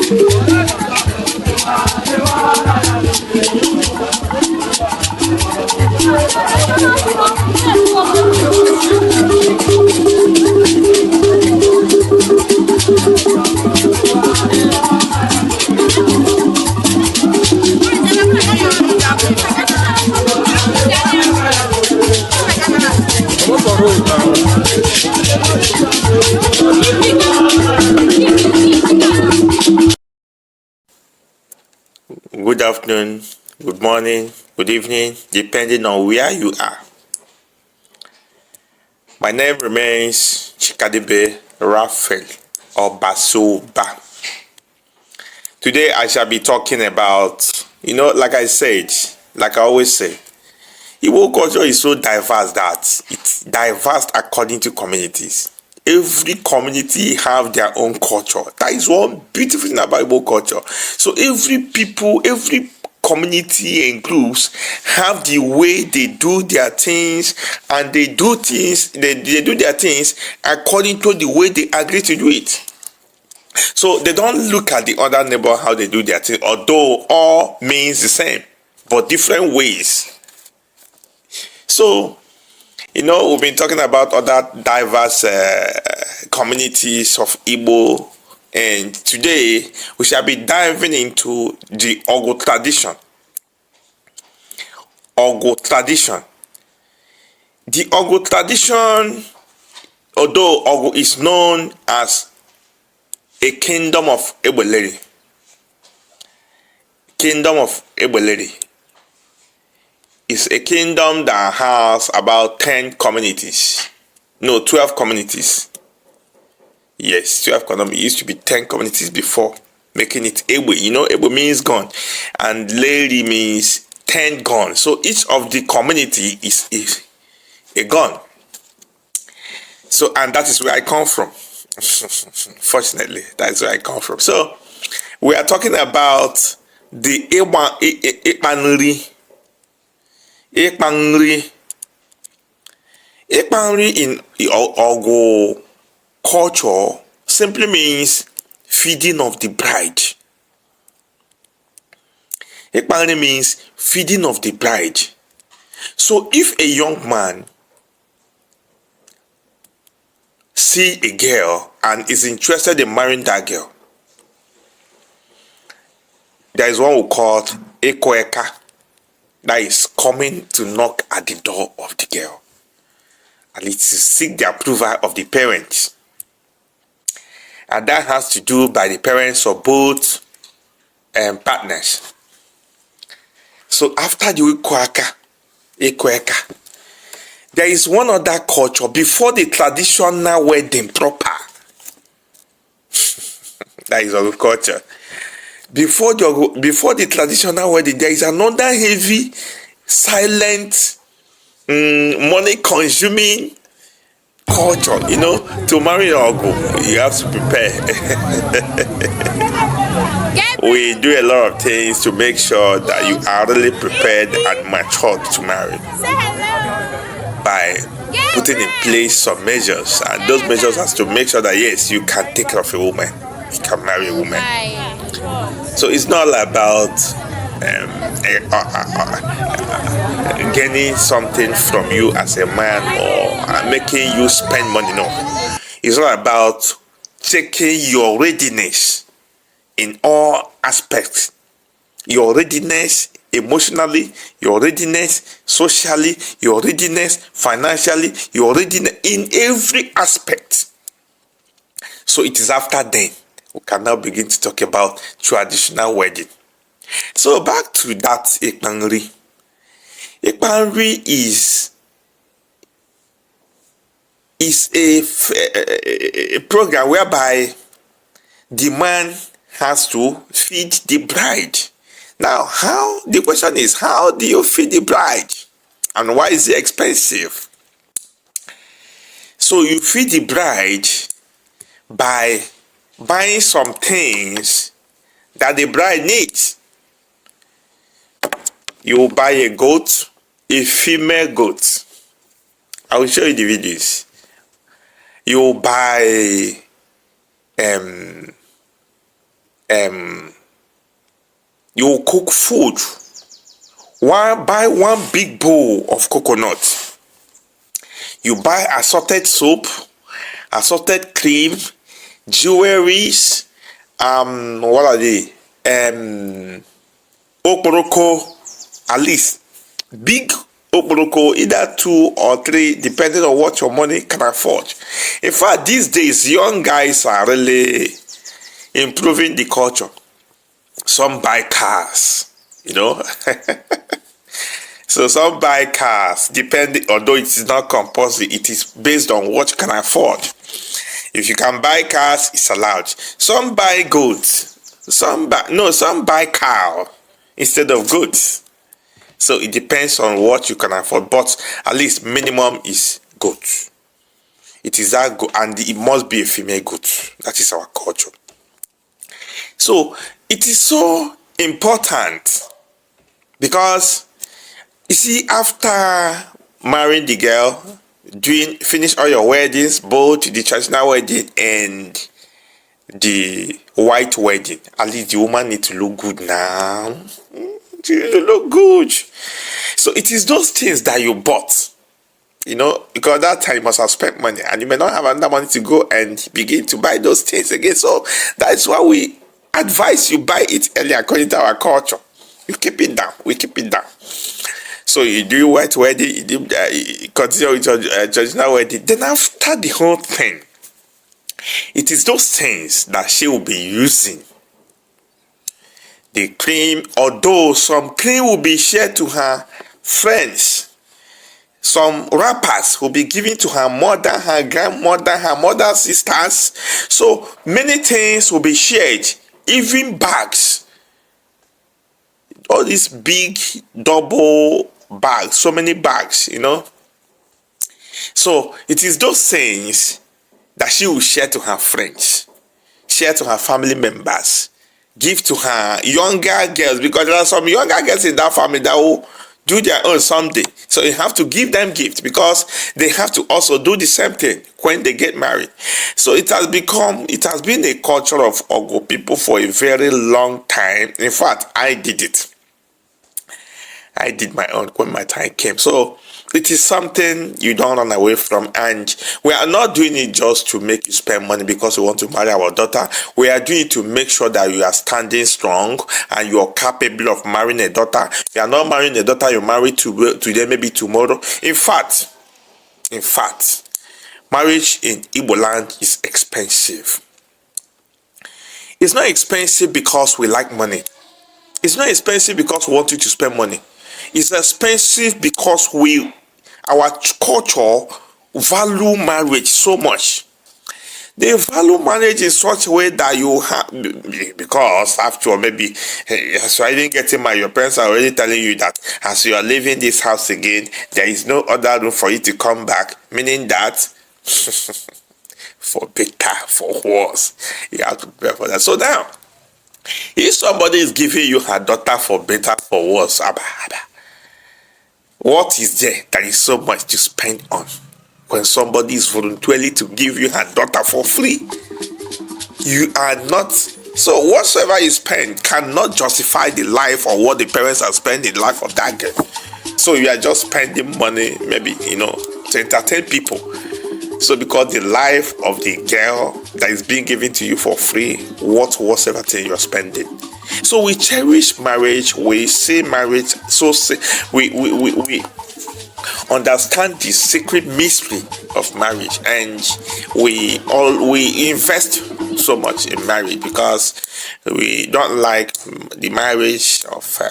Good afternoon, good morning, good evening, depending on where you are. My name remains Chikadibe Raphael Obasoba. Today I shall be talking about, like I always say, Igbo culture is so diverse that it's diverse according to communities. Every community have their own culture. That is one beautiful thing about Igbo culture. So every community and groups have the way they do their things, and they do their things according to the way they agree to do it. So they don't look at the other neighbor how they do their thing, although all means the same, but different ways. So, we've been talking about other diverse communities of Igbo, and today we shall be diving into the Awgu tradition. Awgu tradition. The Awgu tradition, although Awgu is known as a kingdom of Egbeleli. Kingdom of Egbeleli is a kingdom that has about 10 communities. No, 12 communities. Yes, 12 communities. It used to be 10 communities before making it Egbe. Egbe means gun, and Leri means 10 guns. So each of the community is a gun. So, and that is where I come from. Fortunately, that is where I come from. So, we are talking about the Ekpanri. Ekpanri in Awgu culture simply means feeding of the bride. Ekpanri means feeding of the bride. So if a young man see a girl and is interested in marrying that girl, there is one we call IKU AKA. That is coming to knock at the door of the girl, and it is to seek the approval of the parents, and that has to do by the parents of both partners. So after the IKU AKA, there is one other culture before the traditional wedding proper. That is our culture. Before the traditional wedding, there is another heavy, silent, money-consuming culture. To marry Awgu, you have to prepare. We do a lot of things to make sure that you are really prepared and matured to marry, by putting in place some measures, and those measures has to make sure that yes, you can take care of a woman, you can marry a woman. So it's not about gaining something from you as a man or making you spend money. No, it's not about checking your readiness in all aspects. Your readiness emotionally, your readiness socially, your readiness financially, your readiness in every aspect. So it is after then we can now begin to talk about traditional wedding. So back to that Ekpanri. Ekpanri is a program whereby the man has to feed the bride. Now, the question is, how do you feed the bride? And why is it expensive? So you feed the bride by buying some things that the bride needs. You buy a goat, a female goat. I will show you the videos. You buy you cook food. Buy one big bowl of coconut. You buy assorted soap, assorted cream, jewelries, what are they? Okporoko, at least big okporoko, either 2 or 3, depending on what your money can afford. In fact, these days, young guys are really improving the culture. Some buy cars, So some buy cars, depending, although it is not compulsory, it is based on what you can afford. If you can buy cars, it's allowed. Some buy goods. Some buy cow instead of goods. So it depends on what you can afford, but at least minimum is goat. It is that goat, and it must be a female goat. That is our culture. So it is so important because you see, after marrying the girl, finish all your weddings, both the traditional wedding and the white wedding. At least the woman needs to look good now. She needs to look good. So it is those things that you bought, because that time you must have spent money and you may not have enough money to go and begin to buy those things again. So that's why we advise you buy it early according to our culture. You keep it down. We keep it down. So you do white wedding, you continue with your traditional wedding. Then after the whole thing, it is those things that she will be using. The cream, although some cream will be shared to her friends. Some wrappers will be given to her mother, her grandmother, her mother's sisters. So many things will be shared, even bags. All these big double bags, so many bags, So it is those things that she will share to her friends, share to her family members, give to her younger girls, because there are some younger girls in that family that will do their own someday. So you have to give them gifts because they have to also do the same thing when they get married. So it has been a culture of Awgu people for a very long time. In fact, I did it. I did my own when my time came. So it is something you don't run away from, and we are not doing it just to make you spend money because we want to marry our daughter. We are doing it to make sure that you are standing strong and you are capable of marrying a daughter. You are not marrying a daughter you marry today, maybe tomorrow. In fact, marriage in Igbo land is expensive. It's not expensive because we like money. It's not expensive because we want you to spend money. It's expensive because our culture value marriage so much. They value marriage in such a way that you have, because after all, maybe so I didn't get married. Your parents are already telling you that as you are leaving this house again, there is no other room for you to come back. Meaning that for better, for worse, you have to prepare for that. So now, if somebody is giving you her daughter for better, for worse, what is there that is so much to spend on when somebody is voluntarily to give you her daughter for free? You are not. So whatsoever you spend cannot justify the life or what the parents are spending the life of that girl. So you are just spending money, maybe, to entertain people. So because the life of the girl that is being given to you for free, whatsoever thing you are spending. So we cherish marriage, we see marriage, we understand the secret mystery of marriage, and we invest so much in marriage because we don't like the marriage of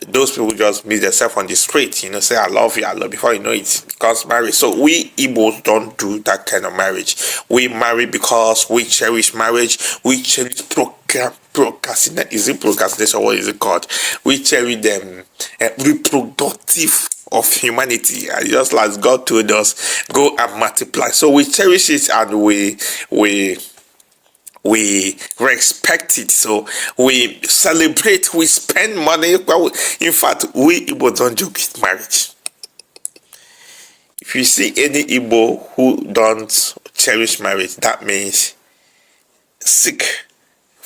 those people just meet themselves on the street, say I love you before you know it, because marriage. So we Igbos don't do that kind of marriage. We marry because we cherish marriage. We cherish procrastination. Is it procrastination? What is it called? We cherish them reproductive of humanity, and just like God told us, go and multiply. So we cherish it and we respect it. So we celebrate, we spend money. In fact, we Igbo don't joke with marriage. If you see any Igbo who don't cherish marriage, that means seek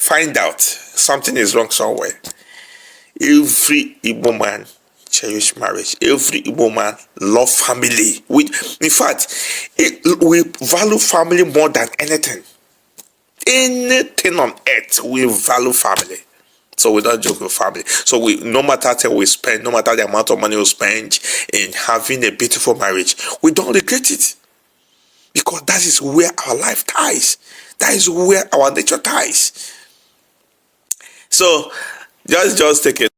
find out something is wrong somewhere. Every Igbo man cherish marriage. Every Igbo man love family. In fact, we value family more than anything. Anything on earth, we value family. So we don't joke with family. So no matter what we spend, no matter the amount of money we spend in having a beautiful marriage, we don't regret it. Because that is where our life ties. That is where our nature ties. So just take it.